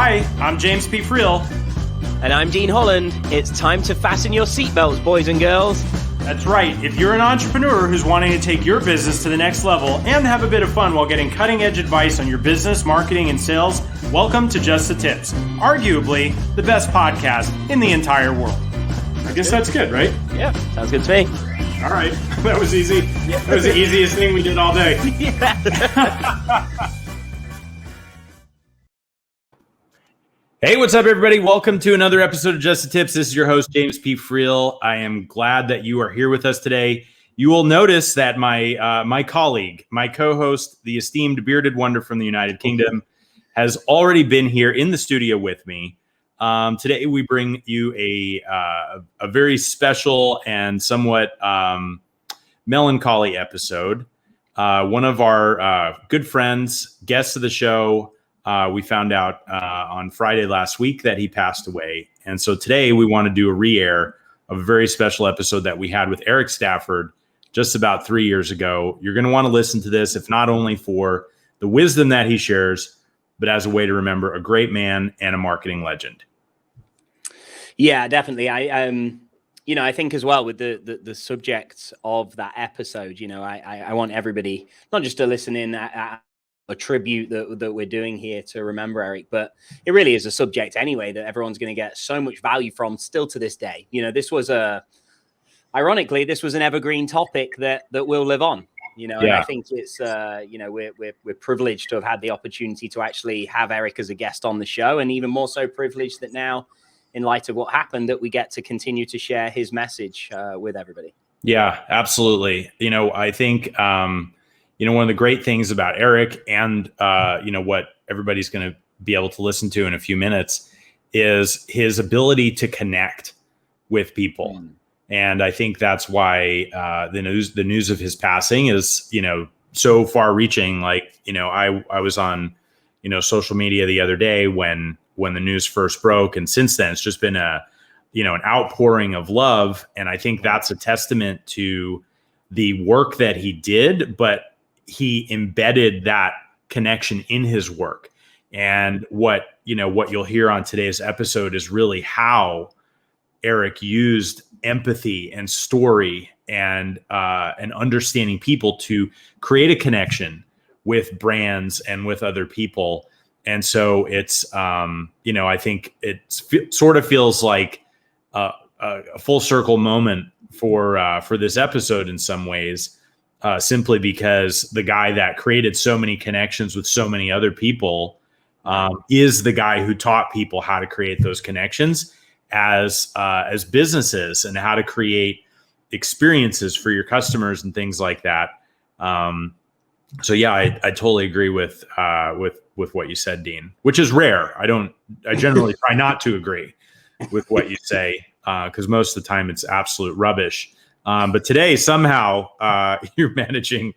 Hi, I'm James P. Friel. And I'm Dean Holland. It's time to fasten your seatbelts, boys and girls. That's right. If you're an entrepreneur who's wanting to take your business to the next level and have a bit of fun while getting cutting-edge advice on your business, marketing, and sales, welcome to Just the Tips, arguably the best podcast in the entire world. I guess that's good, right? Yeah, sounds good to me. All right. That was easy. That was the easiest thing we did all day. Hey, what's up, everybody? Welcome to another episode of Just the Tips. This is your host, James P. Friel. I am glad that you are here with us today. You will notice that my colleague, my co-host, the esteemed bearded wonder from the United Kingdom, has already been here in the studio with me. Today, we bring you a very special and somewhat melancholy episode. One of our good friends, guests of the show, we found out on Friday last week that he passed away. And so today we want to do a re-air of a very special episode that we had with Erik Stafford just about 3 years ago. You're going to want to listen to this, if not only for the wisdom that he shares, but as a way to remember a great man and a marketing legend. Yeah, definitely. I think as well with the subject of that episode, I want everybody not just to listen in at a tribute that we're doing here to remember Erik, but it really is a subject anyway that everyone's going to get so much value from still to this day. Ironically, this was an evergreen topic that will live on, and I think it's, we're privileged to have had the opportunity to actually have Erik as a guest on the show, and even more so privileged that now, in light of what happened, that we get to continue to share his message with everybody. Yeah, absolutely. I think, one of the great things about Erik and, what everybody's going to be able to listen to in a few minutes is his ability to connect with people. And I think that's why the news of his passing is, so far reaching. Like, I was on, social media the other day when the news first broke. And since then, it's just been an outpouring of love. And I think that's a testament to the work that he did, but he embedded that connection in his work. And what you'll hear on today's episode is really how Erik used empathy and story and understanding people to create a connection with brands and with other people. And so it's, I think it sort of feels like a full circle moment for this episode in some ways. Simply because the guy that created so many connections with so many other people is the guy who taught people how to create those connections as businesses and how to create experiences for your customers and things like that. So yeah, I totally agree with what you said, Dean, which is rare. I generally try not to agree with what you say because most of the time it's absolute rubbish. But today, somehow, you're managing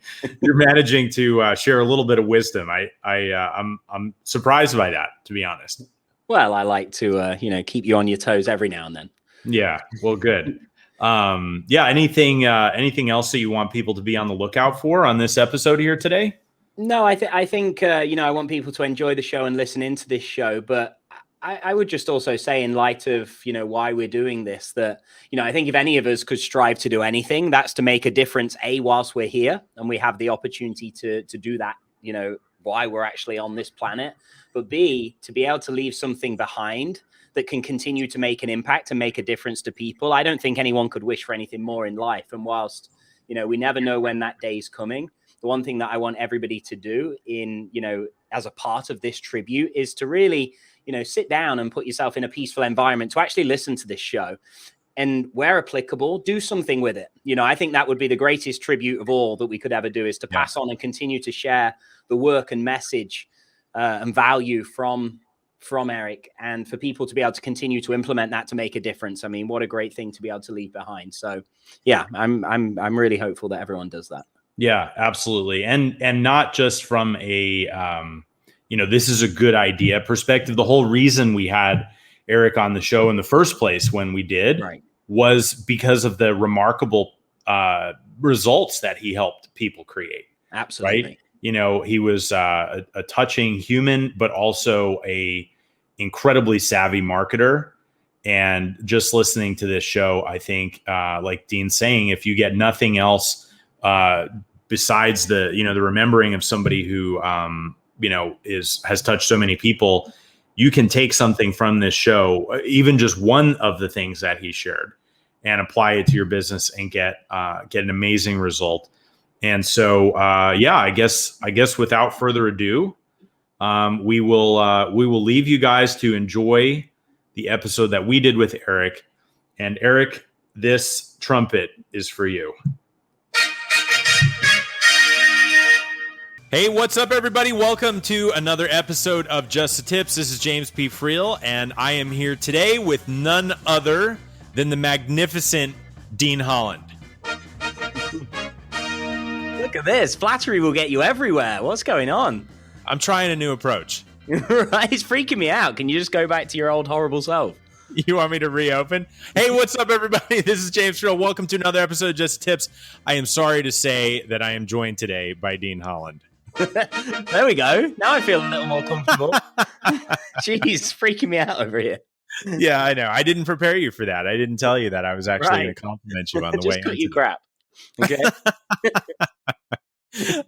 to share a little bit of wisdom. I'm surprised by that, to be honest. Well, I like to keep you on your toes every now and then. Yeah. Well, good. Anything else that you want people to be on the lookout for on this episode here today? No, I think I want people to enjoy the show and listen into this show, but I would just also say, in light of, why we're doing this, that, I think if any of us could strive to do anything, that's to make a difference, A, whilst we're here and we have the opportunity to do that, why we're actually on this planet, but B, to be able to leave something behind that can continue to make an impact and make a difference to people. I don't think anyone could wish for anything more in life. And whilst, we never know when that day is coming, the one thing that I want everybody to do as a part of this tribute is to really, sit down and put yourself in a peaceful environment to actually listen to this show and, where applicable, do something with it. I think that would be the greatest tribute of all that we could ever do, is to pass on and continue to share the work and message and value from Erik, and for people to be able to continue to implement that to make a difference. I mean, what a great thing to be able to leave behind. So yeah, I'm really hopeful that everyone does that. Yeah, absolutely. And not just from a, this is a good idea perspective. The whole reason we had Erik on the show in the first place when we did was because of the remarkable results that he helped people create. Absolutely. Right. He was a touching human, but also a incredibly savvy marketer. And just listening to this show, I think, like Dean's saying, if you get nothing else besides the remembering of somebody who has touched so many people, you can take something from this show, even just one of the things that he shared, and apply it to your business and get an amazing result. And so, I guess without further ado, we will leave you guys to enjoy the episode that we did with Erik. And Erik, this trumpet is for you. Hey, what's up, everybody? Welcome to another episode of Just the Tips. This is James P. Friel, and I am here today with none other than the magnificent Dean Holland. Look at this. Flattery will get you everywhere. What's going on? I'm trying a new approach. Right? It's freaking me out. Can you just go back to your old horrible self? You want me to reopen? Hey, what's up, everybody? This is James Friel. Welcome to another episode of Just Tips. I am sorry to say that I am joined today by Dean Holland. There we go. Now I feel a little more comfortable. Jeez, freaking me out over here. Yeah, I know. I didn't prepare you for that. I didn't tell you that. I was actually going to compliment you on the way. Just cut you crap. Okay.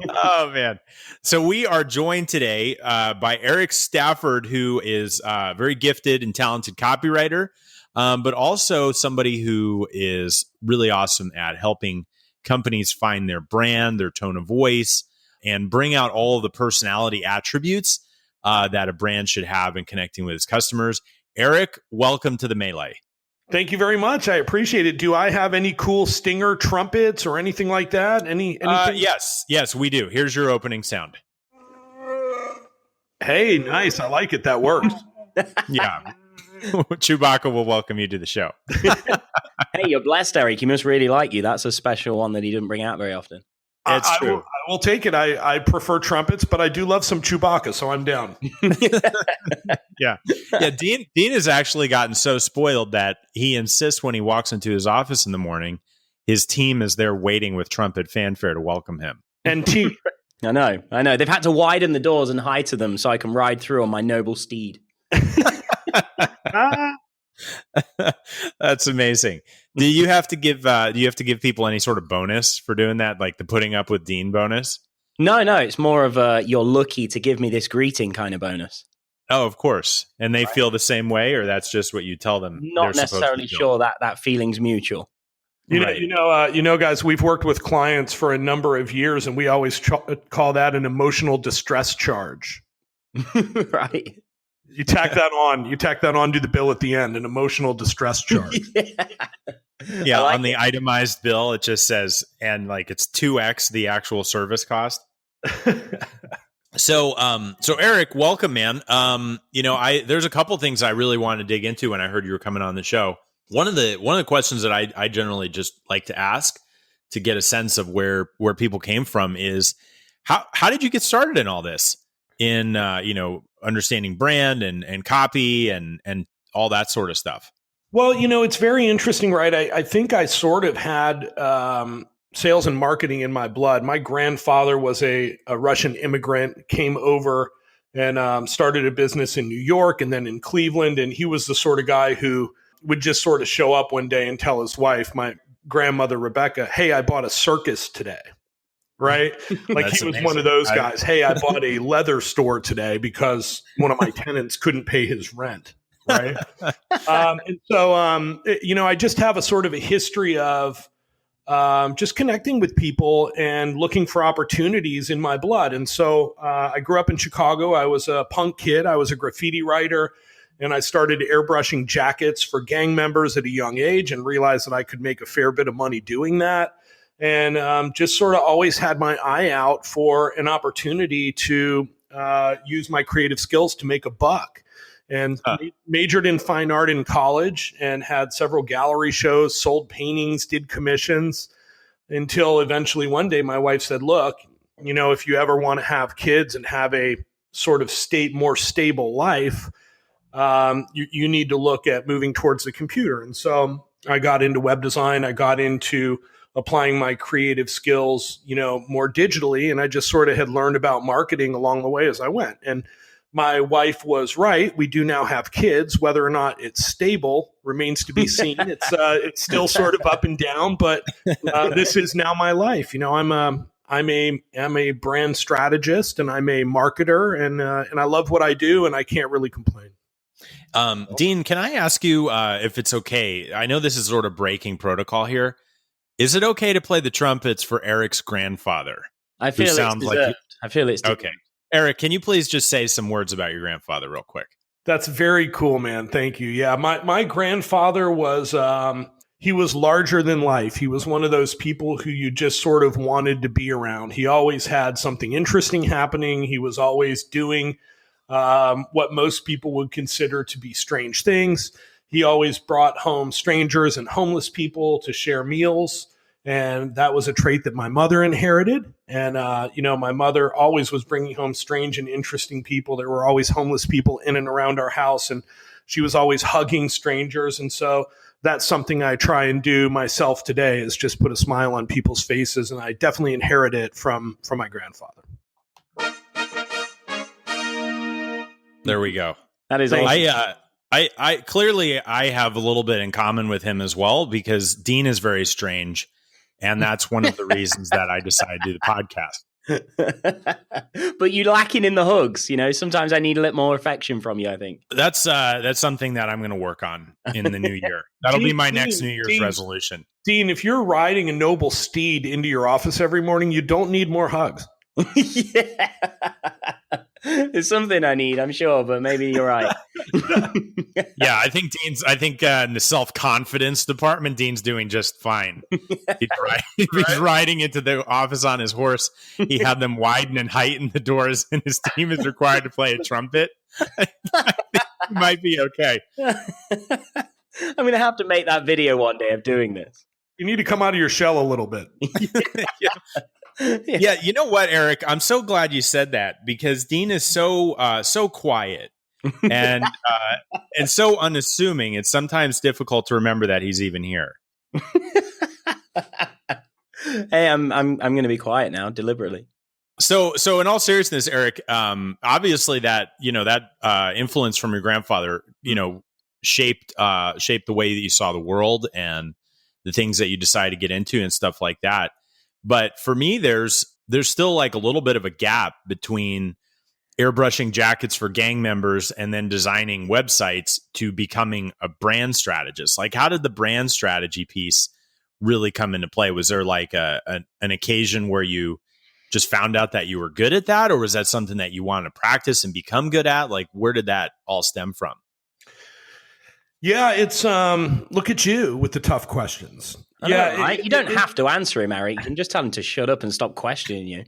Oh, man. So we are joined today by Erik Stafford, who is a very gifted and talented copywriter, but also somebody who is really awesome at helping companies find their brand, their tone of voice, and bring out all of the personality attributes that a brand should have in connecting with its customers. Erik, welcome to the Melee. Thank you very much. I appreciate it. Do I have any cool stinger trumpets or anything like that? Anything? Yes, we do. Here's your opening sound. Hey, nice. I like it. That works. Yeah. Chewbacca will welcome you to the show. Hey, you're blessed, Erik. He must really like you. That's a special one that he didn't bring out very often. It's true. I will take it. I prefer trumpets, but I do love some Chewbacca, so I'm down. Yeah. Dean has actually gotten so spoiled that he insists when he walks into his office in the morning, his team is there waiting with trumpet fanfare to welcome him. And I know. They've had to widen the doors and hide to them so I can ride through on my noble steed. That's amazing. Do you have to give people any sort of bonus for doing that, like the putting up with Dean bonus? No, it's more of a you're lucky to give me this greeting kind of bonus. Oh, of course. And they feel the same way, or that's just what you tell them? Not necessarily sure that feeling's mutual. You know, guys, we've worked with clients for a number of years, and we always call that an emotional distress charge. Right. You tack that on to the bill at the end, an emotional distress charge. Yeah, on the itemized bill, it just says, and like it's 2x the actual service cost. So Erik, welcome, man. There's a couple things I really wanted to dig into when I heard you were coming on the show. One of the questions that I generally just like to ask to get a sense of where people came from is how did you get started in all this? In understanding brand and copy and all that sort of stuff? Well, it's very interesting, right? I think I sort of had sales and marketing in my blood. My grandfather was a Russian immigrant, came over and started a business in New York and then in Cleveland. And he was the sort of guy who would just sort of show up one day and tell his wife, my grandmother, Rebecca, hey, I bought a CIRCUS today. Right? Like he was amazing. One of those guys. Hey, I bought a leather store today because one of my tenants couldn't pay his rent. Right. And so, I just have a sort of a history of just connecting with people and looking for opportunities in my blood. And so I grew up in Chicago. I was a punk kid. I was a graffiti writer. And I started airbrushing jackets for gang members at a young age and realized that I could make a fair bit of money doing that. And just sort of always had my eye out for an opportunity to use my creative skills to make a buck. And majored in fine art in college and had several gallery shows, sold paintings, did commissions, until eventually one day my wife said, look, if you ever want to have kids and have a sort of more stable life, you need to look at moving towards the computer. And so I got into web design. I got into applying my creative skills, more digitally. And I just sort of had learned about marketing along the way as I went. And my wife was right. We do now have kids. Whether or not it's stable remains to be seen. It's still sort of up and down, but this is now my life. I'm a brand strategist and I'm a marketer, and I love what I do, and I can't really complain. Dean, can I ask you if it's okay? I know this is sort of breaking protocol here. Is it okay to play the trumpets for Erik's grandfather? I feel it's okay. Erik, can you please just say some words about your grandfather real quick? That's very cool, man. Thank you. Yeah, my grandfather was he was larger than life. He was one of those people who you just sort of wanted to be around. He always had something interesting happening. He was always doing what most people would consider to be strange things. He always brought home strangers and homeless people to share meals. And that was a trait that my mother inherited. And, my mother always was bringing home strange and interesting people. There were always homeless people in and around our house, and she was always hugging strangers. And so that's something I try and do myself today, is just put a smile on people's faces. And I definitely inherited it from my grandfather. There we go. That is awesome. I clearly I have a little bit in common with him as well, because Dean is very strange. And that's one of the reasons that I decided to do the podcast. But you're lacking in the hugs. Sometimes I need a little more affection from you, I think. That's something that I'm going to work on in the new year. That'll be my next New Year's resolution. Dean, if you're riding a noble steed into your office every morning, you don't need more hugs. Yeah. It's something I need, I'm sure, but maybe you're right. Yeah, I think in the self-confidence department, Dean's doing just fine. He's riding into the office on his horse. He had them widen and heighten the doors, and his team is required to play a trumpet. I think he might be okay. I'm going to have to make that video one day of doing this. You need to come out of your shell a little bit. Yeah, you know what, Erik? I'm so glad you said that, because Dean is so quiet and so unassuming. It's sometimes difficult to remember that he's even here. Hey, I'm going to be quiet now, deliberately. So in all seriousness, Erik, obviously that influence from your grandfather, shaped the way that you saw the world and the things that you decided to get into and stuff like that. But for me, there's still like a little bit of a gap between airbrushing jackets for gang members and then designing websites to becoming a brand strategist. Like, how did the brand strategy piece really come into play? Was there like an occasion where you just found out that you were good at that, or was that something that you wanted to practice and become good at? Like, where did that all stem from? Yeah, it's look at you with the tough questions. You don't have to answer him, Erik. You can just tell him to shut up and stop questioning you.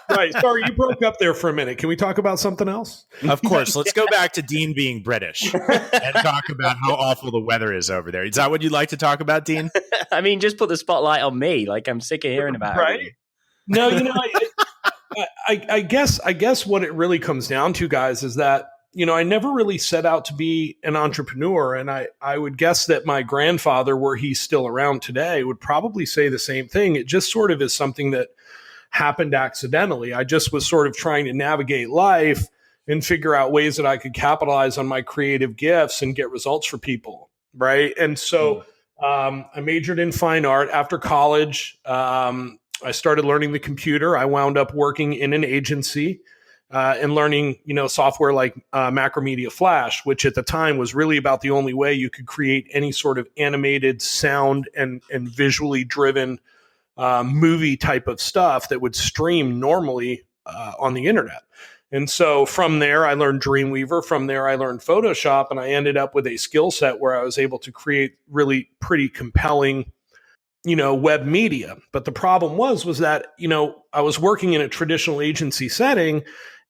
Right. Sorry, you broke up there for a minute. Can we talk about something else? Of course. Let's go back to Dean being British and talk about how awful the weather is over there. Is that what you'd like to talk about, Dean? I mean, just put the spotlight on me. Like, I'm sick of hearing about it. Right. No, I guess what it really comes down to, guys, is that I never really set out to be an entrepreneur. And I would guess that my grandfather, were he still around today, would probably say the same thing. It just sort of is something that happened accidentally. I just was sort of trying to navigate life and figure out ways that I could capitalize on my creative gifts and get results for people. Right. And so I majored in fine art. After college, I started learning the computer. I wound up working in an agency. And learning, software like Macromedia Flash, which at the time was really about the only way you could create any sort of animated sound and visually driven movie type of stuff that would stream normally on the internet. And so from there, I learned Dreamweaver. From there, I learned Photoshop, and I ended up with a skill set where I was able to create really pretty compelling web media. But the problem was that, I was working in a traditional agency setting.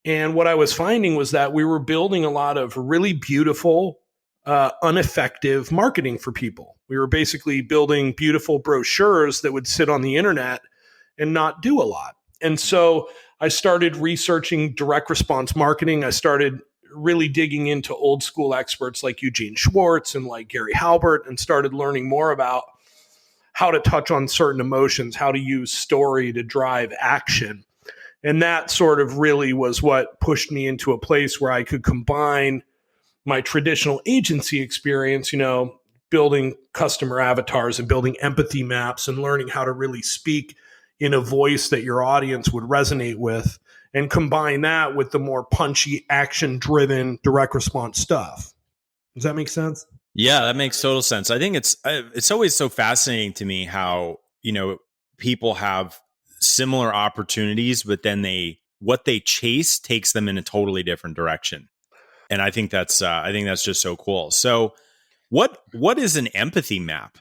And what I was finding was that we were building a lot of really beautiful, ineffective marketing for people. We were basically building beautiful brochures that would sit on the internet and not do a lot. And so I started researching direct response marketing. I started really digging into old school experts like Eugene Schwartz and like Gary Halbert, and started learning more about how to touch on certain emotions, how to use story to drive action. And that sort of really was what pushed me into a place where I could combine my traditional agency experience, building customer avatars and building empathy maps and learning how to really speak in a voice that your audience would resonate with, and combine that with the more punchy, action-driven, direct response stuff. Does that make sense? Yeah, that makes total sense. I think it's always so fascinating to me how, people have similar opportunities, but then what they chase takes them in a totally different direction. And I think that's just so cool. So what is an empathy map?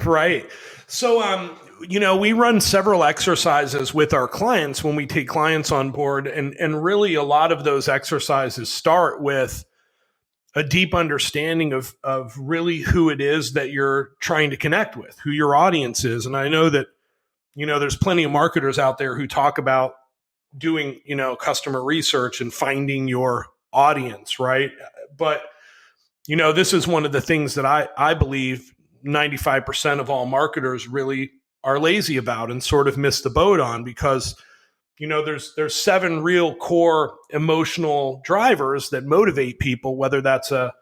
Right. So, we run several exercises with our clients when we take clients on board. And really a lot of those exercises start with a deep understanding of really who it is that you're trying to connect with, who your audience is. And I know that, there's plenty of marketers out there who talk about doing, customer research and finding your audience, right? But, this is one of the things that I believe 95% of all marketers really are lazy about and sort of miss the boat on, because there's 7 real core emotional drivers that motivate people, whether that's a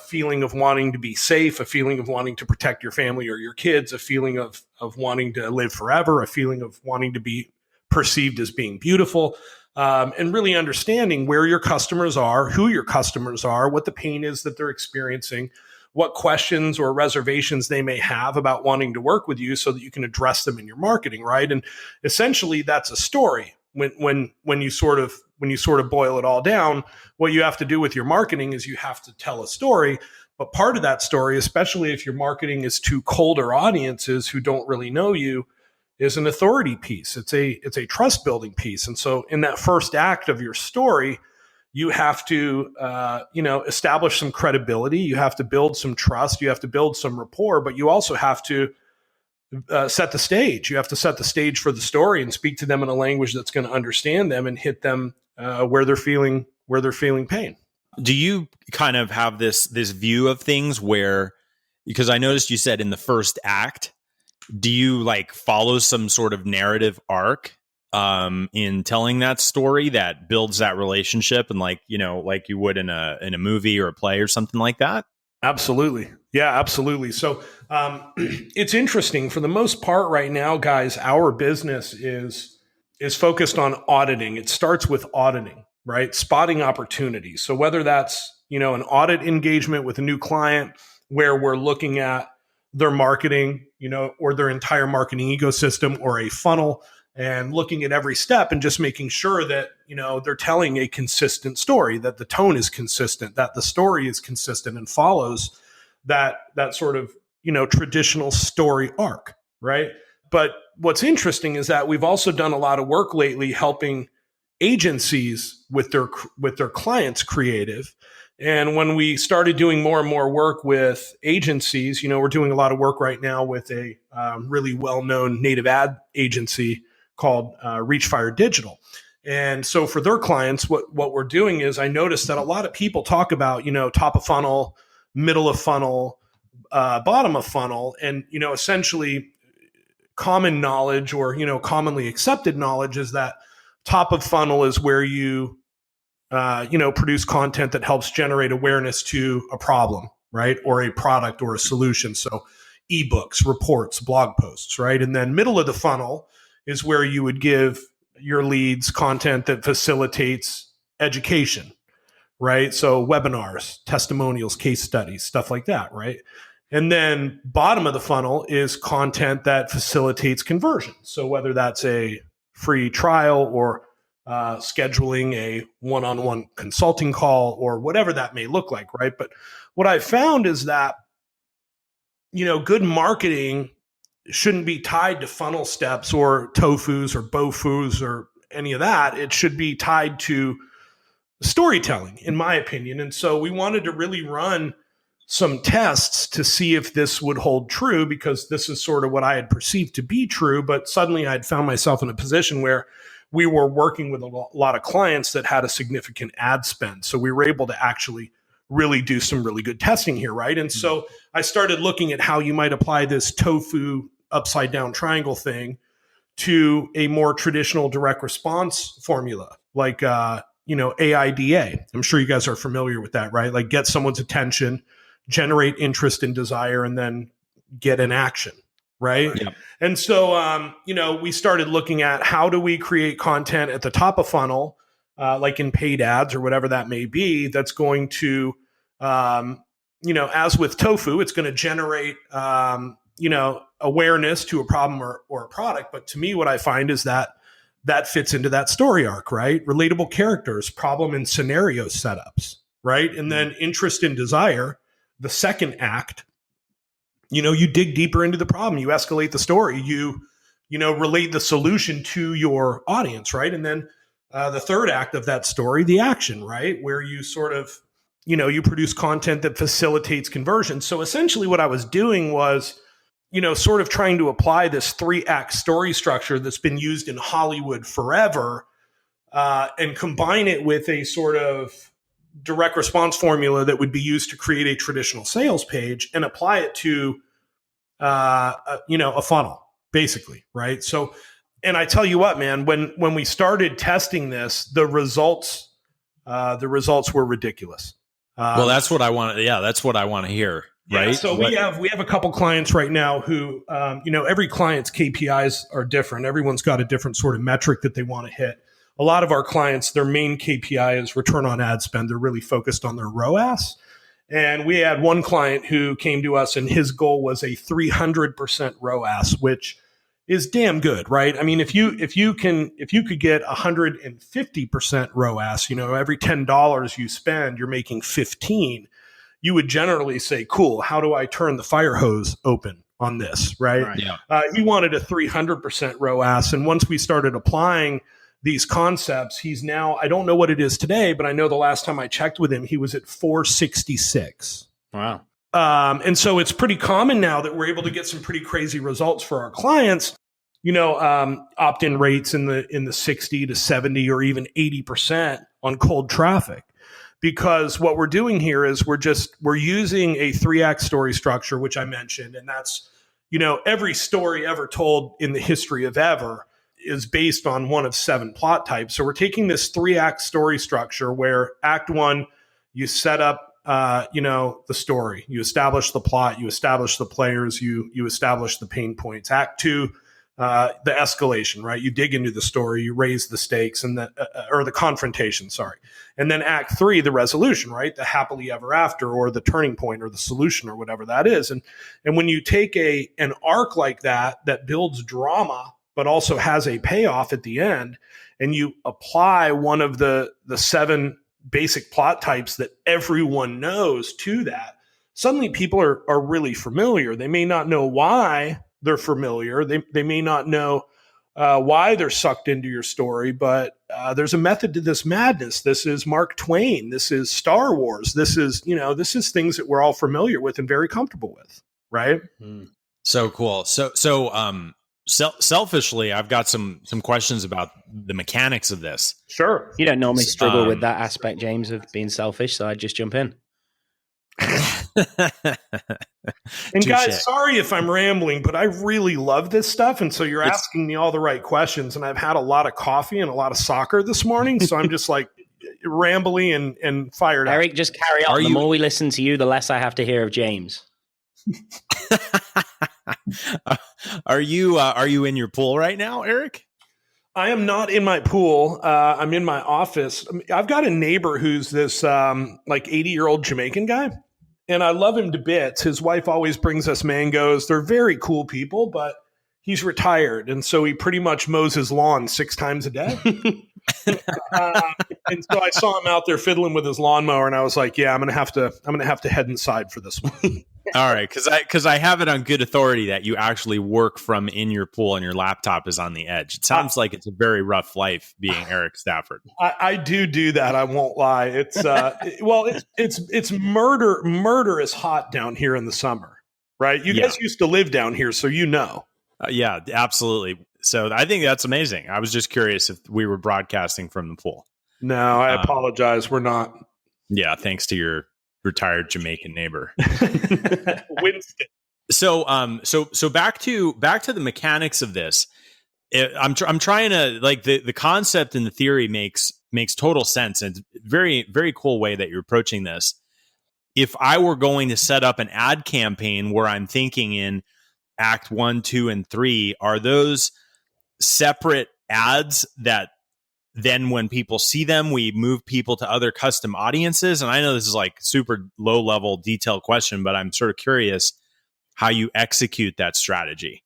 feeling of wanting to be safe, a feeling of wanting to protect your family or your kids, a feeling of wanting to live forever, a feeling of wanting to be perceived as being beautiful, and really understanding where your customers are, who your customers are, what the pain is that they're experiencing, what questions or reservations they may have about wanting to work with you so that you can address them in your marketing, right? And essentially that's a story. When you sort of boil it all down, what you have to do with your marketing is you have to tell a story. But part of that story, especially if your marketing is to colder audiences who don't really know you, is an authority piece. It's a trust building piece. And so in that first act of your story, you have to, establish some credibility. You have to build some trust. You have to build some rapport, but you also have to set the stage. You have to set the stage for the story and speak to them in a language that's going to understand them and hit them where they're feeling pain. Do you kind of have this view of things where, because I noticed you said in the first act, do you like follow some sort of narrative arc in telling that story that builds that relationship, and like you would in a movie or a play or something like that? Absolutely. Yeah, absolutely. So it's interesting. For the most part right now, guys, our business is focused on auditing. It starts with auditing, right? Spotting opportunities. So whether that's, an audit engagement with a new client where we're looking at their marketing, or their entire marketing ecosystem or a funnel, and looking at every step and just making sure that, they're telling a consistent story, that the tone is consistent, that the story is consistent and follows that sort of, traditional story arc, right? But what's interesting is that we've also done a lot of work lately helping agencies with their clients' creative. And when we started doing more and more work with agencies, we're doing a lot of work right now with a really well-known native ad agency called Reachfire Digital. And so for their clients, what we're doing is, I noticed that a lot of people talk about, top of funnel, middle of funnel, bottom of funnel, and, essentially common knowledge or, commonly accepted knowledge is that top of funnel is where you produce content that helps generate awareness to a problem, right? Or a product or a solution. So ebooks, reports, blog posts, right? And then middle of the funnel is where you would give your leads content that facilitates education, right? So webinars, testimonials, case studies, stuff like that, right? And then bottom of the funnel is content that facilitates conversion. So whether that's a free trial or scheduling a one-on-one consulting call or whatever that may look like, right? But what I found is that, good marketing shouldn't be tied to funnel steps or tofus or bofus or any of that. It should be tied to storytelling, in my opinion. And so we wanted to really run some tests to see if this would hold true, because this is sort of what I had perceived to be true. But suddenly I had found myself in a position where we were working with a lot of clients that had a significant ad spend. So we were able to actually really do some really good testing here, right? And so I started looking at how you might apply this tofu upside down triangle thing to a more traditional direct response formula, like, AIDA. I'm sure you guys are familiar with that, right? Like get someone's attention, generate interest and desire, and then get an action, right? Yep. And so, we started looking at how do we create content at the top of funnel, like in paid ads or whatever that may be, that's going to, as with tofu, it's going to generate, awareness to a problem or a product. But to me, what I find is that fits into that story arc, right? Relatable characters, problem and scenario setups, right? And then interest and desire, the second act, you dig deeper into the problem, you escalate the story, you relate the solution to your audience, right? And then the third act of that story, the action, right? Where you sort of, you produce content that facilitates conversion. So essentially what I was doing was, sort of trying to apply this 3-act story structure that's been used in Hollywood forever, and combine it with a sort of direct response formula that would be used to create a traditional sales page and apply it to, a funnel, basically, right? So, and I tell you what, man, when we started testing this, the results were ridiculous. Well, that's what I want. Yeah, that's what I want to hear. Right. Yeah, so we have a couple clients right now who, every client's KPIs are different. Everyone's got a different sort of metric that they want to hit. A lot of our clients, their main KPI is return on ad spend. They're really focused on their ROAS. And we had one client who came to us and his goal was a 300% ROAS, which is damn good, right? I mean, if you could get 150% ROAS, every $10 you spend, you're making 15. You would generally say, cool, how do I turn the fire hose open on this, right? Yeah. He wanted a 300% ROAS. And once we started applying these concepts, he's now, I don't know what it is today, but I know the last time I checked with him, he was at 466. Wow. And so it's pretty common now that we're able to get some pretty crazy results for our clients, opt-in rates in the 60 to 70 or even 80% on cold traffic. Because what we're doing here is we're using a 3-act story structure, which I mentioned. And that's, every story ever told in the history of ever is based on one of 7 plot types. So we're taking this 3-act story structure where act 1, you set up, the story, you establish the plot, you establish the players, you establish the pain points. Act 2, the escalation, right? You dig into the story, you raise the stakes and the confrontation, sorry. And then act 3, the resolution, right? The happily ever after or the turning point or the solution or whatever that is. And when you take an arc like that builds drama, but also has a payoff at the end, and you apply one of the 7 basic plot types that everyone knows to that, suddenly people are really familiar. They may not know why they're familiar. They may not know why they're sucked into your story, but there's a method to this madness. This is Mark Twain. This is Star Wars. This is things that we're all familiar with and very comfortable with, right? So cool. So selfishly, I've got some questions about the mechanics of this. Sure. You don't normally struggle with that aspect, James, of being selfish, so I'd just jump in. And guys, sorry if I'm rambling, but I really love this stuff. And so you're asking me all the right questions. And I've had a lot of coffee and a lot of soccer this morning. So I'm just like rambly and fired up. Erik, just carry on. The more we listen to you, the less I have to hear of James. Are you in your pool right now, Erik? I am not in my pool. I'm in my office. I've got a neighbor who's this 80-year-old Jamaican guy. And I love him to bits. His wife always brings us mangoes. They're very cool people, but he's retired. And so he pretty much mows his lawn 6 times a day. And so I saw him out there fiddling with his lawnmower and I was like, yeah, I'm going to have to head inside for this one. All right. Cause I have it on good authority that you actually work from in your pool and your laptop is on the edge. It sounds like it's a very rough life being Erik Stafford. I do that. I won't lie. It's it's murderous hot down here in the summer, right? You guys used to live down here, so yeah, absolutely. So I think that's amazing. I was just curious if we were broadcasting from the pool. No, I apologize. We're not. Yeah. Thanks to your retired Jamaican neighbor. Winston. So back to the mechanics of this. I'm trying to, like, the concept and the theory makes total sense, and very, very cool way that you're approaching this. If I were going to set up an ad campaign where I'm thinking in act 1, 2, and 3, are those separate ads that then when people see them, we move people to other custom audiences? And I know this is like super low level detailed question, but I'm sort of curious how you execute that strategy.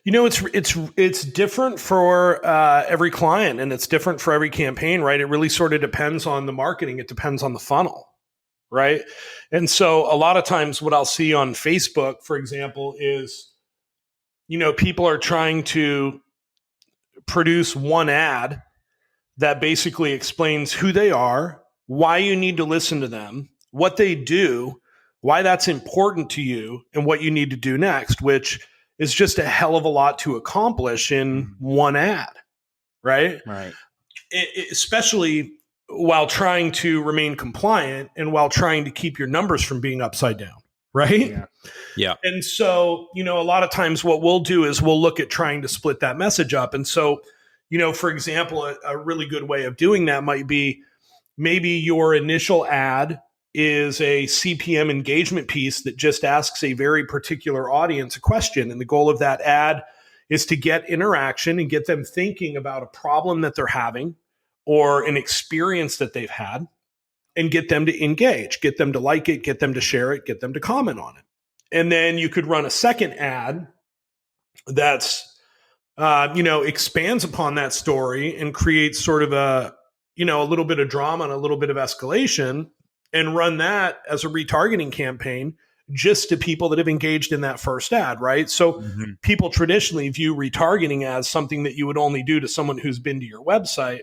You know, it's different for every client, and it's different for every campaign, right? It really sort of depends on the marketing. It depends on the funnel, right? And so a lot of times what I'll see on Facebook, for example, is, you know, people are trying to produce one ad that basically explains who they are, why you need to listen to them, what they do, why that's important to you, and what you need to do next, which is just a hell of a lot to accomplish in one ad, right? Right. Especially while trying to remain compliant and while trying to keep your numbers from being upside down, right? Yeah. And so, you know, a lot of times what we'll do is we'll look at trying to split that message up. And so, you know, for example, a really good way of doing that might be maybe your initial ad is a CPM engagement piece that just asks a very particular audience a question. And the goal of that ad is to get interaction and get them thinking about a problem that they're having or an experience that they've had, and get them to engage, get them to like it, get them to share it, get them to comment on it. And then you could run a second ad that's, you know, expands upon that story and creates sort of a, you know, a little bit of drama and a little bit of escalation, and run that as a retargeting campaign just to people that have engaged in that first ad, right? So people traditionally view retargeting as something that you would only do to someone who's been to your website.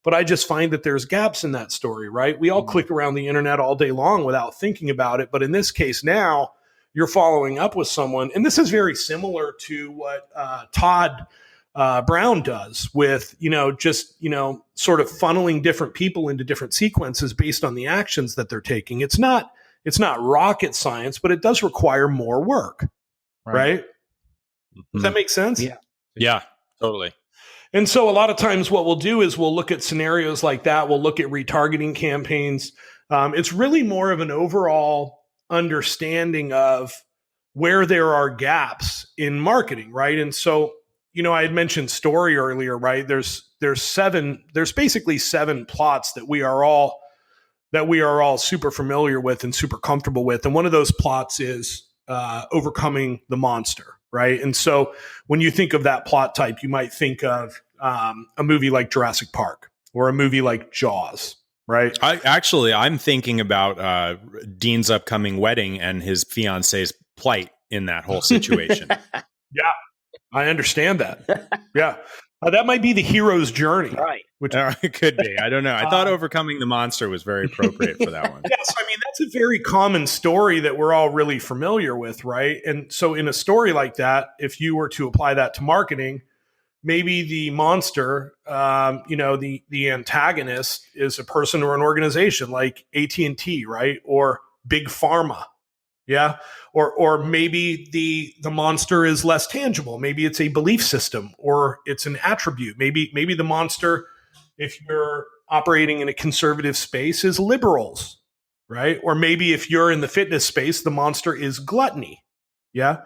But I just find that there's gaps in that story, right? We all click around the internet all day long without thinking about it. But in this case now, you're following up with someone. And this is very similar to what Todd Brown does with, you know, just, you know, sort of funneling different people into different sequences based on the actions that they're taking. It's not rocket science, but it does require more work, right? Does that make sense? Yeah, totally. And so a lot of times what we'll do is we'll look at scenarios like that. We'll look at retargeting campaigns. It's really more of an overall understanding of where there are gaps in marketing, right? And so, you know, I had mentioned story earlier, right? There's basically 7 plots that we are all super familiar with and super comfortable with. And one of those plots is overcoming the monster, right? And so when you think of that plot type, you might think of a movie like Jurassic Park or a movie like Jaws, right? I'm thinking about Dean's upcoming wedding and his fiance's plight in that whole situation. Yeah, I understand that. Yeah. That might be the hero's journey. Right. Which it could be. I don't know. I thought overcoming the monster was very appropriate for that one. Yes, I mean, that's a very common story that we're all really familiar with, right? And so in a story like that, if you were to apply that to marketing, maybe the monster, you know, the antagonist is a person or an organization like AT&T, right? Or Big Pharma. Yeah. Or maybe the monster is less tangible. Maybe it's a belief system or it's an attribute. Maybe the monster, if you're operating in a conservative space, is liberals, right? Or maybe if you're in the fitness space, the monster is gluttony. Yeah.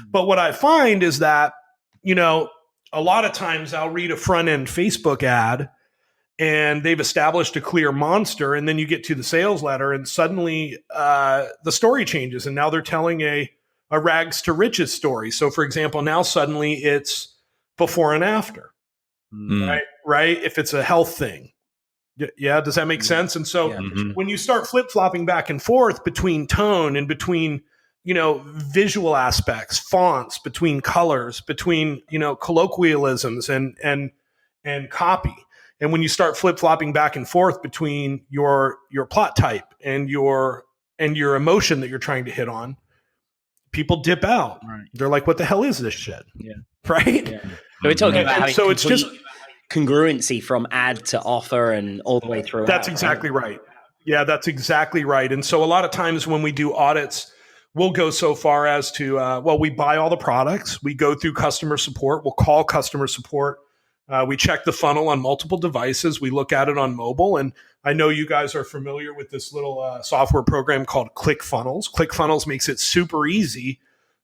But what I find is that, you know, a lot of times I'll read a front end Facebook ad and they've established a clear monster, and then you get to the sales letter and suddenly the story changes, and now they're telling a rags to riches story. So for example, now suddenly it's before and after, right? If it's a health thing. Yeah. Does that make sense? And so when you start flip-flopping back and forth between tone and between, you know, visual aspects, fonts, between colors, between, you know, colloquialisms and copy, and when you start flip-flopping back and forth between your plot type and your emotion that you're trying to hit on, people dip out. Right. They're like, what the hell is this shit? Yeah. Right? Yeah. So we're talking about having so it's just congruency from ad to offer and all the way through. That's exactly right. Yeah, that's exactly right. And so a lot of times when we do audits, we'll go so far as to, we buy all the products. We go through customer support. We'll call customer support. We check the funnel on multiple devices. We look at it on mobile. And I know you guys are familiar with this little software program called ClickFunnels. ClickFunnels makes it super easy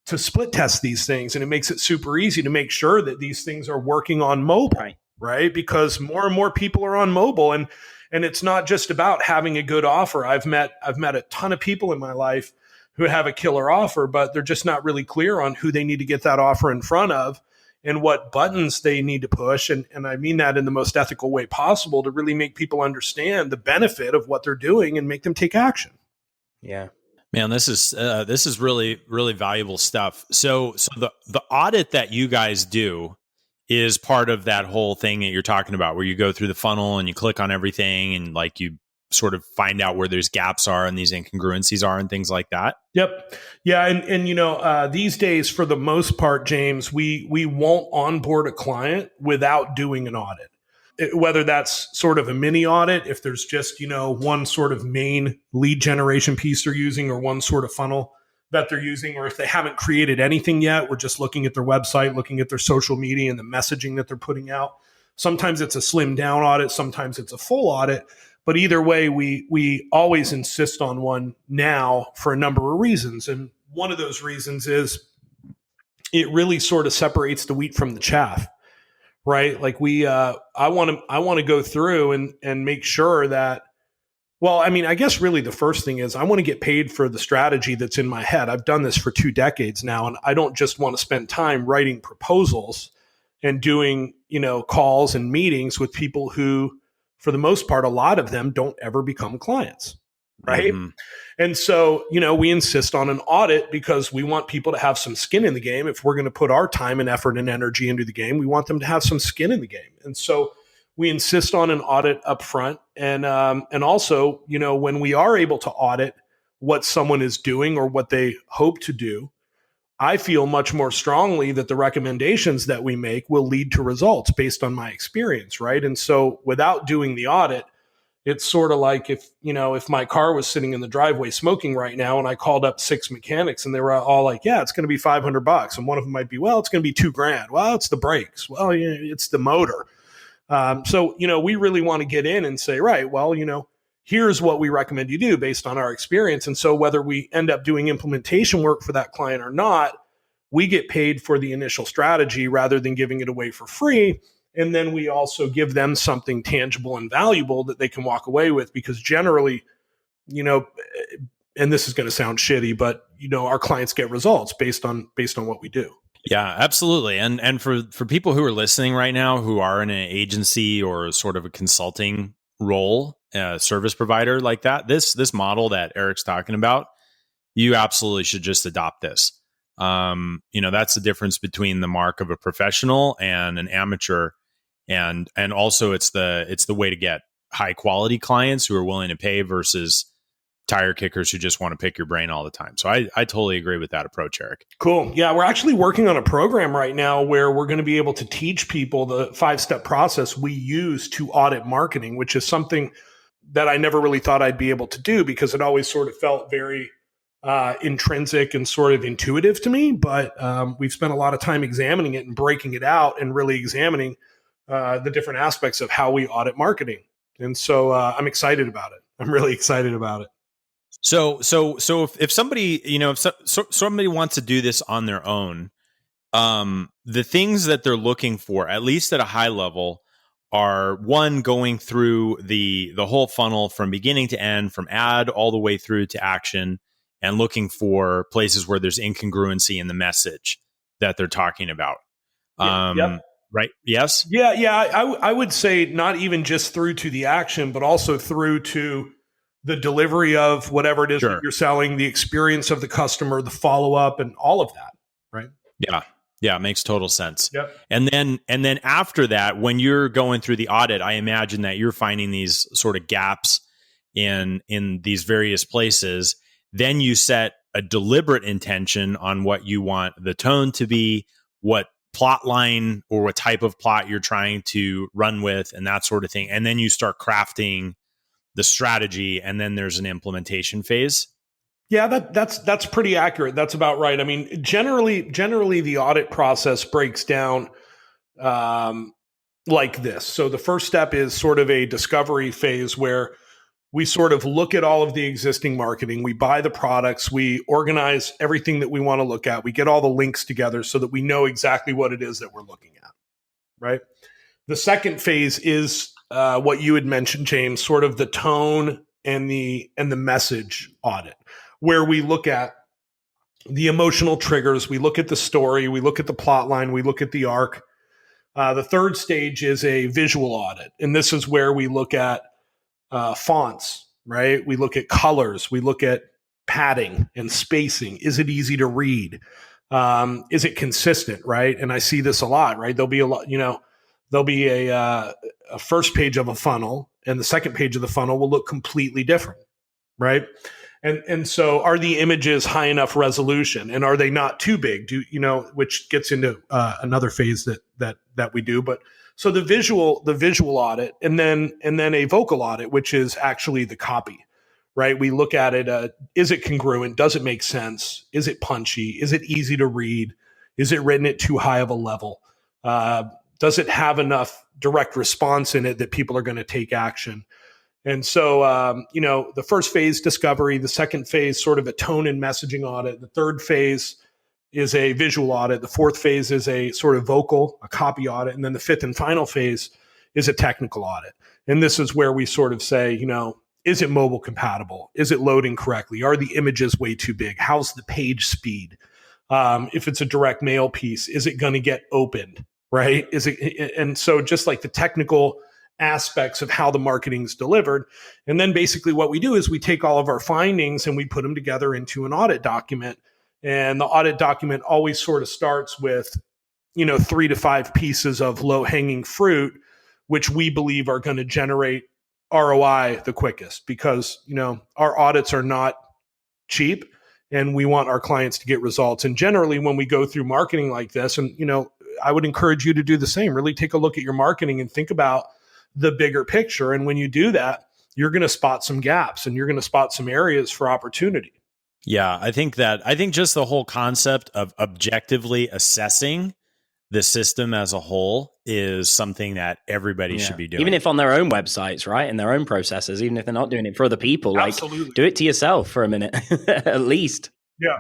to split test these things. And it makes it super easy to make sure that these things are working on mobile, right? Because more and more people are on mobile. And it's not just about having a good offer. I've met a ton of people in my life who have a killer offer, but they're just not really clear on who they need to get that offer in front of and what buttons they need to push. And I mean that in the most ethical way possible to really make people understand the benefit of what they're doing and make them take action. Yeah. Man, this is really, really valuable stuff. So the audit that you guys do is part of that whole thing that you're talking about, where you go through the funnel and you click on everything and like you sort of find out where there's gaps are and these incongruencies are and things like that. Yep. Yeah. And these days, for the most part, James, we won't onboard a client without doing an audit. Whether that's sort of a mini audit, if there's just, one sort of main lead generation piece they're using or one sort of funnel that they're using, or if they haven't created anything yet, we're just looking at their website, looking at their social media and the messaging that they're putting out. Sometimes it's a slimmed down audit. Sometimes it's a full audit. But either way, we always insist on one now for a number of reasons. And one of those reasons is it really sort of separates the wheat from the chaff, right? Like I want to go through and make sure that, I guess really the first thing is I want to get paid for the strategy that's in my head. I've done this for 2 decades now, and I don't just want to spend time writing proposals and doing, calls and meetings with people who, for the most part, a lot of them don't ever become clients, right? Mm-hmm. And so, we insist on an audit because we want people to have some skin in the game. If we're going to put our time and effort and energy into the game, we want them to have some skin in the game. And so we insist on an audit up front. And also, when we are able to audit what someone is doing or what they hope to do, I feel much more strongly that the recommendations that we make will lead to results based on my experience, right? And so without doing the audit, it's sort of like if my car was sitting in the driveway smoking right now and I called up 6 mechanics and they were all like, yeah, it's going to be $500. And one of them might be, well, it's going to be $2,000. Well, it's the brakes. Well, it's the motor. So we really want to get in and say, right, well, here's what we recommend you do based on our experience. And so whether we end up doing implementation work for that client or not, we get paid for the initial strategy rather than giving it away for free. And then we also give them something tangible and valuable that they can walk away with, because generally, and this is going to sound shitty, but our clients get results based on what we do. Yeah, absolutely. And for people who are listening right now, who are in an agency or sort of a consulting role, service provider like that, this model that Erik's talking about, you absolutely should just adopt this. That's the difference between the mark of a professional and an amateur. And also it's the way to get high quality clients who are willing to pay versus tire kickers who just want to pick your brain all the time. So I totally agree with that approach, Erik. Cool. Yeah, we're actually working on a program right now where we're going to be able to teach people the 5-step process we use to audit marketing, which is something that I never really thought I'd be able to do because it always sort of felt very intrinsic and sort of intuitive to me. But we've spent a lot of time examining it and breaking it out and really examining the different aspects of how we audit marketing. And so I'm excited about it. I'm really excited about it. So if somebody, if somebody wants to do this on their own, the things that they're looking for, at least at a high level, are one, going through the whole funnel from beginning to end, from ad all the way through to action, and looking for places where there's incongruency in the message that they're talking about. Yep. Right? Yes? Yeah. I would say not even just through to the action, but also through to the delivery of whatever it is that you're selling, the experience of the customer, the follow-up, and all of that, right? Yeah, it makes total sense. Yep. And then after that, when you're going through the audit, I imagine that you're finding these sort of gaps in these various places. Then you set a deliberate intention on what you want the tone to be, what plot line or what type of plot you're trying to run with, and that sort of thing. And then you start crafting the strategy, and then there's an implementation phase. Yeah, that's pretty accurate. That's about right. I mean, generally the audit process breaks down like this. So the first step is sort of a discovery phase where we sort of look at all of the existing marketing. We buy the products. We organize everything that we want to look at. We get all the links together so that we know exactly what it is that we're looking at, right? The second phase is what you had mentioned, James, sort of the tone and the message audit, where we look at the emotional triggers. We look at the story. We look at the plot line. We look at the arc. The third stage is a visual audit. And this is where we look at fonts, right? We look at colors. We look at padding and spacing. Is it easy to read? Is it consistent, right? And I see this a lot, right? There'll be a lot, there'll be a first page of a funnel, and the second page of the funnel will look completely different, right? And so are the images high enough resolution, and are they not too big? Which gets into another phase that we do. But so the visual audit, and then a vocal audit, which is actually the copy, right? We look at it. Is it congruent? Does it make sense? Is it punchy? Is it easy to read? Is it written at too high of a level? Does it have enough direct response in it that people are going to take action? And so, the first phase, discovery. The second phase, sort of a tone and messaging audit. The third phase is a visual audit. The fourth phase is a sort of vocal, a copy audit. And then the fifth and final phase is a technical audit. And this is where we sort of say, is it mobile compatible? Is it loading correctly? Are the images way too big? How's the page speed? If it's a direct mail piece, is it going to get opened? Right? And so just like the technical aspects of how the marketing is delivered. And then basically what we do is we take all of our findings and we put them together into an audit document. And the audit document always sort of starts with, 3 to 5 pieces of low hanging fruit, which we believe are going to generate ROI the quickest, because, our audits are not cheap and we want our clients to get results. And generally when we go through marketing like this, and, I would encourage you to do the same, really take a look at your marketing and think about the bigger picture. And when you do that, you're going to spot some gaps and you're going to spot some areas for opportunity. Yeah, I think just the whole concept of objectively assessing the system as a whole is something that everybody should be doing. Even if on their own websites, right? And their own processes, even if they're not doing it for other people, Absolutely. Like do it to yourself for a minute, at least. Yeah,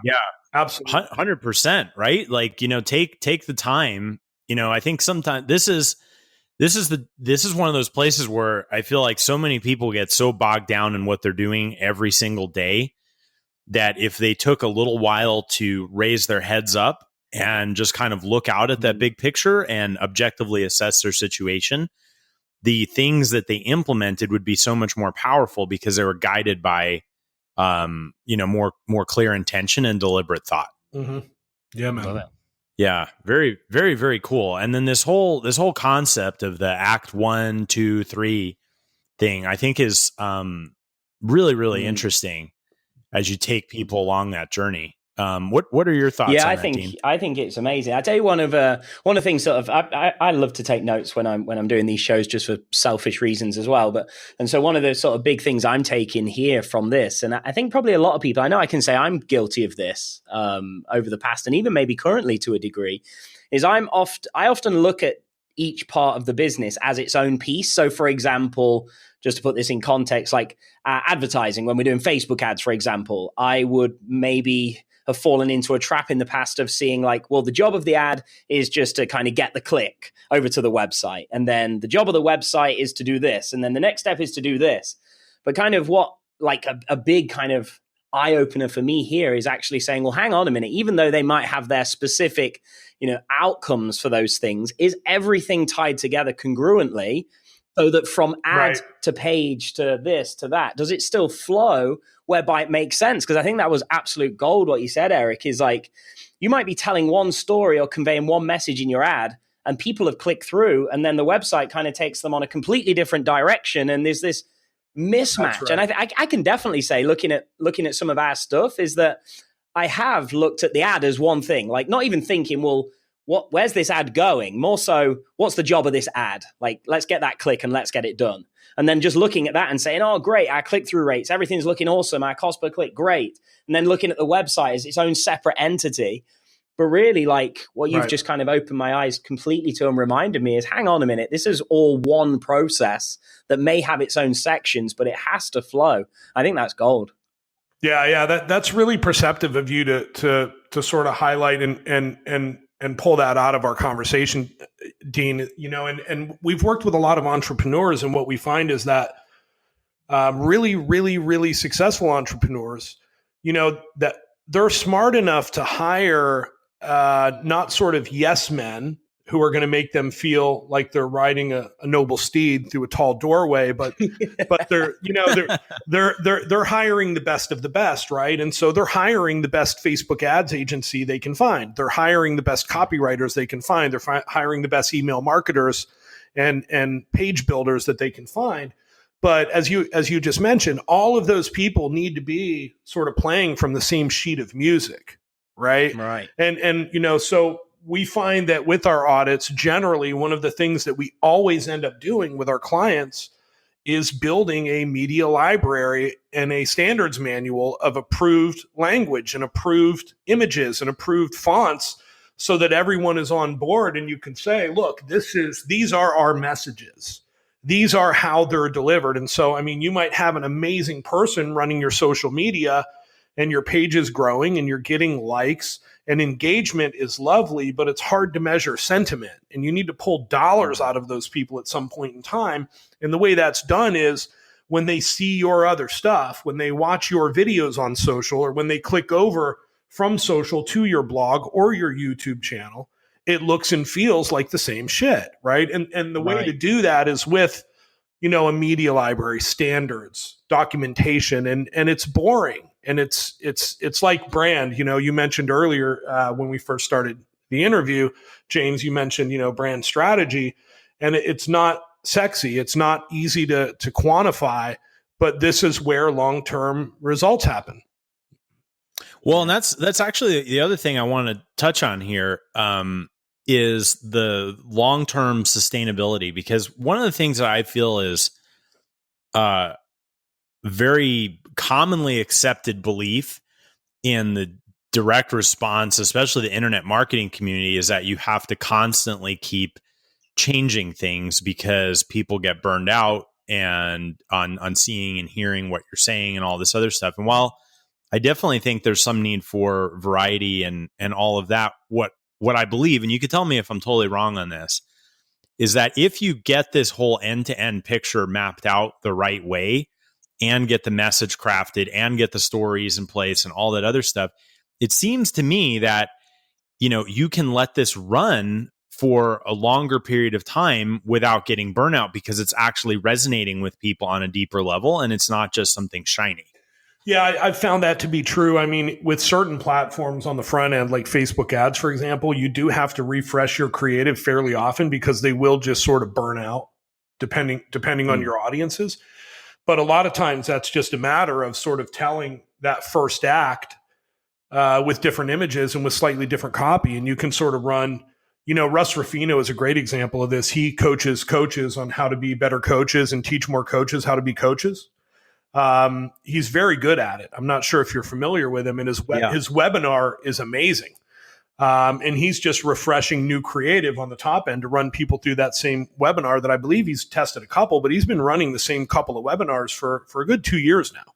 absolutely. 100%, right? Like, take the time. I think sometimes this is one of those places where I feel like so many people get so bogged down in what they're doing every single day that if they took a little while to raise their heads up and just kind of look out at that big picture and objectively assess their situation, the things that they implemented would be so much more powerful because they were guided by, more clear intention and deliberate thought. Mm-hmm. Yeah, man. Yeah, very, very, very cool. And then this whole concept of the Act 1, 2, 3 thing, I think is really, really interesting as you take people along that journey. What are your thoughts? Yeah, on that, Dean? I think it's amazing. I tell you, one of the things sort of I love to take notes when I'm doing these shows, just for selfish reasons as well. And so one of the sort of big things I'm taking here from this, and I think probably a lot of people, I know I can say I'm guilty of this over the past and even maybe currently to a degree, is I often look at each part of the business as its own piece. So, for example, just to put this in context, like advertising, when we're doing Facebook ads, for example, I would maybe have fallen into a trap in the past of seeing like, well, the job of the ad is just to kind of get the click over to the website. And then the job of the website is to do this. And then the next step is to do this. But kind of what like a big kind of eye opener for me here is actually saying, well, hang on a minute, even though they might have their specific, outcomes for those things, is everything tied together congruently? So that from ad to page to this to that, does it still flow whereby it makes sense? Because I think that was absolute gold. What you said, Erik, is like you might be telling one story or conveying one message in your ad, and people have clicked through, and then the website kind of takes them on a completely different direction, and there's this mismatch. Right. And I can definitely say, looking at some of our stuff, is that I have looked at the ad as one thing, like not even thinking, well, where's this ad going? More so, what's the job of this ad? Like, let's get that click and let's get it done. and then just looking at that and saying, oh, great, our click-through rates, everything's looking awesome, our cost per click, great. And then looking at the website as its own separate entity. But really, like what you've just kind of opened my eyes completely to and reminded me is, hang on a minute, this is all one process that may have its own sections, but it has to flow. I think that's gold. Yeah. That's really perceptive of you to sort of highlight and pull that out of our conversation, Dean. And we've worked with a lot of entrepreneurs, and what we find is that really, really, really successful entrepreneurs, that they're smart enough to hire not sort of yes men who are going to make them feel like they're riding a noble steed through a tall doorway, but they're hiring the best of the best, right? And so they're hiring the best Facebook ads agency they can find. They're hiring the best copywriters they can find. They're hiring the best email marketers and page builders that they can find. But as you just mentioned, all of those people need to be sort of playing from the same sheet of music, right? Right. And so we find that with our audits, generally, one of the things that we always end up doing with our clients is building a media library and a standards manual of approved language and approved images and approved fonts, so that everyone is on board and you can say, look, these are our messages. These are how they're delivered. And so, I mean, you might have an amazing person running your social media and your page is growing and you're getting likes and engagement is lovely, but it's hard to measure sentiment. And you need to pull dollars out of those people at some point in time. And the way that's done is when they see your other stuff, when they watch your videos on social, or when they click over from social to your blog or your YouTube channel, it looks and feels like the same shit, right? And the way to do that is with, a media library, standards, documentation, and it's boring. And it's like brand. You mentioned earlier when we first started the interview, James, you mentioned, brand strategy, and it's not sexy. It's not easy to quantify, but this is where long-term results happen. Well, and that's actually the other thing I want to touch on here, is the long-term sustainability, because one of the things that I feel is very commonly accepted belief in the direct response, especially the internet marketing community, is that you have to constantly keep changing things because people get burned out and on seeing and hearing what you're saying and all this other stuff. And while I definitely think there's some need for variety and all of that, what I believe, and you could tell me if I'm totally wrong on this, is that if you get this whole end-to-end picture mapped out the right way and get the message crafted and get the stories in place and all that other stuff, it seems to me that, you can let this run for a longer period of time without getting burnout, because it's actually resonating with people on a deeper level and it's not just something shiny. Yeah, I've found that to be true. I mean, with certain platforms on the front end, like Facebook ads, for example, you do have to refresh your creative fairly often because they will just sort of burn out depending on your audiences. But a lot of times that's just a matter of sort of telling that first act with different images and with slightly different copy. And you can sort of run, Russ Ruffino is a great example of this. He coaches coaches on how to be better coaches and teach more coaches how to be coaches. He's very good at it. I'm not sure if you're familiar with him, and his webinar is amazing. And he's just refreshing new creative on the top end to run people through that same webinar that I believe he's tested a couple, but he's been running the same couple of webinars for a good 2 years now.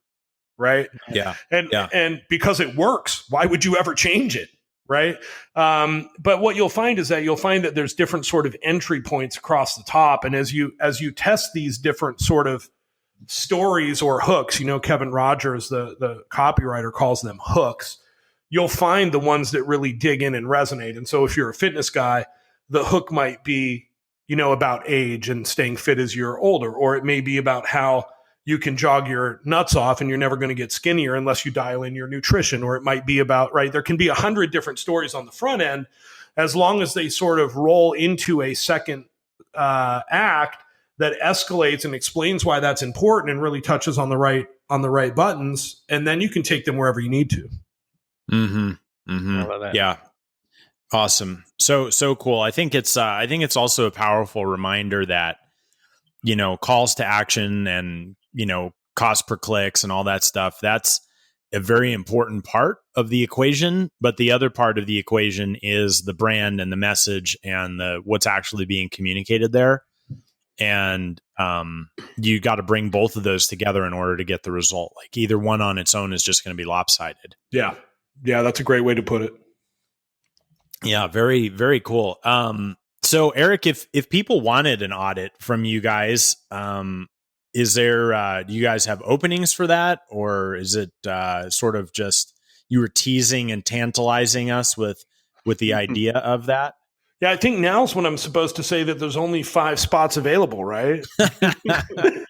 Right. Yeah. And because it works, why would you ever change it? Right. But what you'll find is that there's different sort of entry points across the top. And as you test these different sort of stories or hooks, Kevin Rogers, the copywriter, calls them hooks. You'll find the ones that really dig in and resonate. And so if you're a fitness guy, the hook might be, about age and staying fit as you're older, or it may be about how you can jog your nuts off and you're never going to get skinnier unless you dial in your nutrition. Or it might be about, there can be 100 different stories on the front end, as long as they sort of roll into a second act that escalates and explains why that's important and really touches on the right buttons. And then you can take them wherever you need to. Mm-hmm. Mm-hmm. I love that. Yeah. Awesome. So cool. I think it's also a powerful reminder that, calls to action and, cost per clicks and all that stuff, that's a very important part of the equation. But the other part of the equation is the brand and the message and what's actually being communicated there. And you got to bring both of those together in order to get the result. Like either one on its own is just going to be lopsided. Yeah. Yeah. That's a great way to put it. Yeah. Very, very cool. So Erik, if people wanted an audit from you guys, is there, do you guys have openings for that? Or is it sort of just you were teasing and tantalizing us with the idea of that? Yeah, I think now's when I'm supposed to say that there's only 5 spots available, right?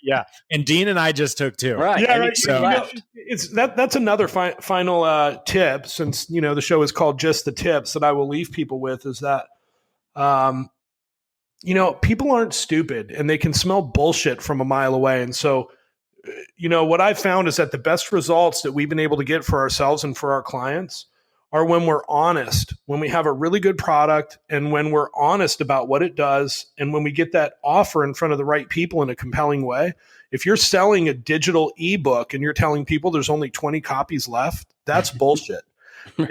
Yeah, and Dean and I just took 2. Right. Yeah, right. So It's that's another final tip, since the show is called Just the Tips, that I will leave people with is that, people aren't stupid and they can smell bullshit from a mile away, and so. What I've found is that the best results that we've been able to get for ourselves and for our clients are when we're honest, when we have a really good product and when we're honest about what it does. And when we get that offer in front of the right people in a compelling way. If you're selling a digital ebook and you're telling people there's only 20 copies left, that's bullshit. and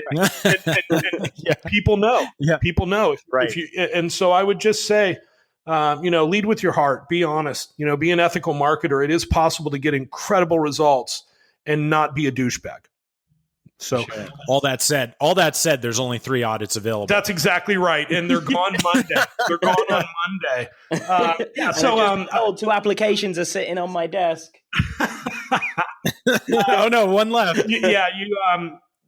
people know. Yeah. People know. Right. And so I would just say, lead with your heart, be honest, be an ethical marketer. It is possible to get incredible results and not be a douchebag. So sure. All that said, there's only 3 audits available. That's exactly right. And they're gone Monday. They're gone on Monday. So 2 applications are sitting on my desk. Oh no, 1 left. Yeah.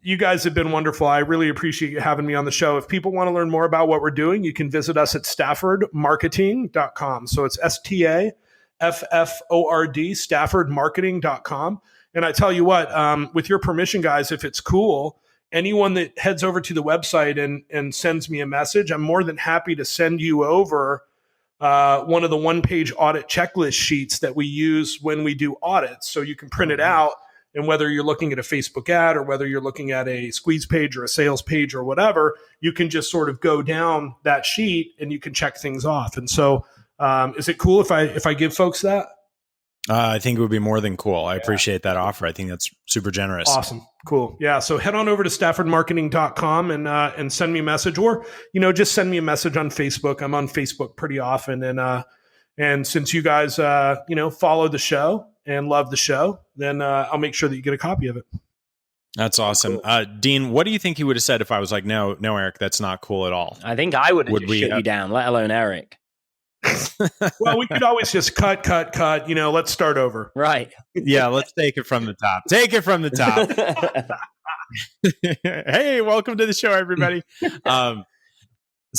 You guys have been wonderful. I really appreciate you having me on the show. If people want to learn more about what we're doing, you can visit us at staffordmarketing.com. So it's STAFFORD, staffordmarketing.com. And I tell you what, with your permission, guys, if it's cool, anyone that heads over to the website and sends me a message, I'm more than happy to send you over one of the 1-page audit checklist sheets that we use when we do audits. So you can print it out. And whether you're looking at a Facebook ad or whether you're looking at a squeeze page or a sales page or whatever, you can just sort of go down that sheet and you can check things off. And so is it cool if I give folks that? I think it would be more than cool. I appreciate that offer. I think that's super generous. Awesome. Cool. Yeah. So head on over to staffordmarketing.com and send me a message, or, just send me a message on Facebook. I'm on Facebook pretty often. And since you guys, follow the show and love the show, then I'll make sure that you get a copy of it. That's awesome. Cool. Dean, what do you think he would have said if I was like, no, Erik, that's not cool at all? I think I would have shut you down, let alone Erik. Well, we could always just cut. Let's start over. Right. Yeah, let's take it from the top. Hey, welcome to the show, everybody.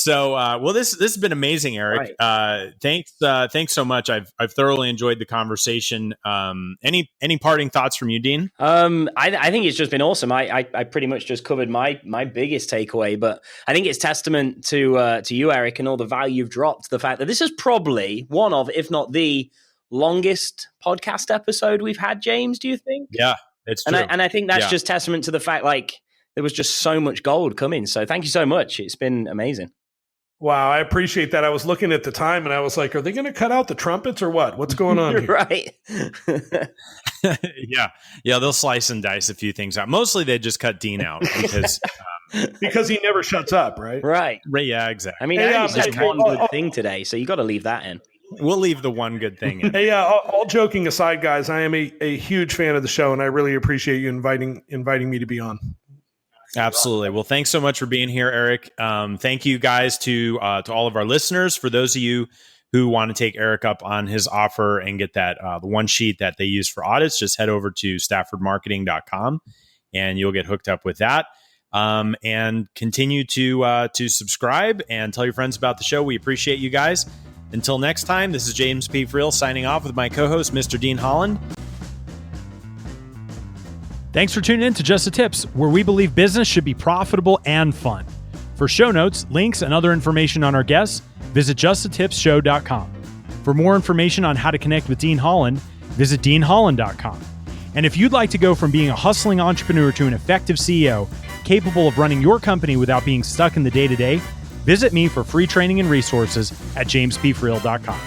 Well, this has been amazing, Erik. Right. Thanks so much. I've thoroughly enjoyed the conversation. Any parting thoughts from you, Dean? I think it's just been awesome. I pretty much just covered my biggest takeaway, but I think it's testament to you, Erik, and all the value you've dropped. The fact that this is probably one of, if not the longest podcast episode we've had. James, do you think? Yeah, it's true. And I think that's just testament to the fact there was just so much gold coming. So thank you so much. It's been amazing. Wow, I appreciate that. I was looking at the time and I was like, are they going to cut out the trumpets or what? What's going on here? Right. Yeah, they'll slice and dice a few things out. Mostly they just cut Dean out because he never shuts up, right? Right. Yeah, exactly. I mean, just one good thing today, so you got to leave that in. We'll leave the one good thing in. Hey, all joking aside, guys, I am a huge fan of the show and I really appreciate you inviting me to be on. Absolutely. Well, thanks so much for being here, Erik. Thank you guys to all of our listeners. For those of you who want to take Erik up on his offer and get that the one sheet that they use for audits, just head over to staffordmarketing.com and you'll get hooked up with that. And continue to subscribe and tell your friends about the show. We appreciate you guys. Until next time, this is James P. Friel signing off with my co-host, Mr. Dean Holland. Thanks for tuning in to Just the Tips, where we believe business should be profitable and fun. For show notes, links, and other information on our guests, visit justthetipsshow.com. For more information on how to connect with Dean Holland, visit deanholland.com. And if you'd like to go from being a hustling entrepreneur to an effective CEO, capable of running your company without being stuck in the day-to-day, visit me for free training and resources at jamespfriel.com.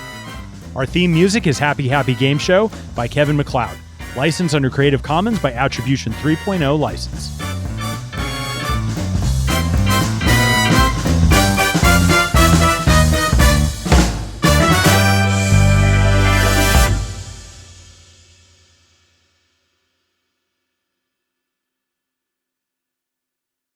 Our theme music is Happy Happy Game Show by Kevin MacLeod. Licensed under Creative Commons by Attribution 3.0 license.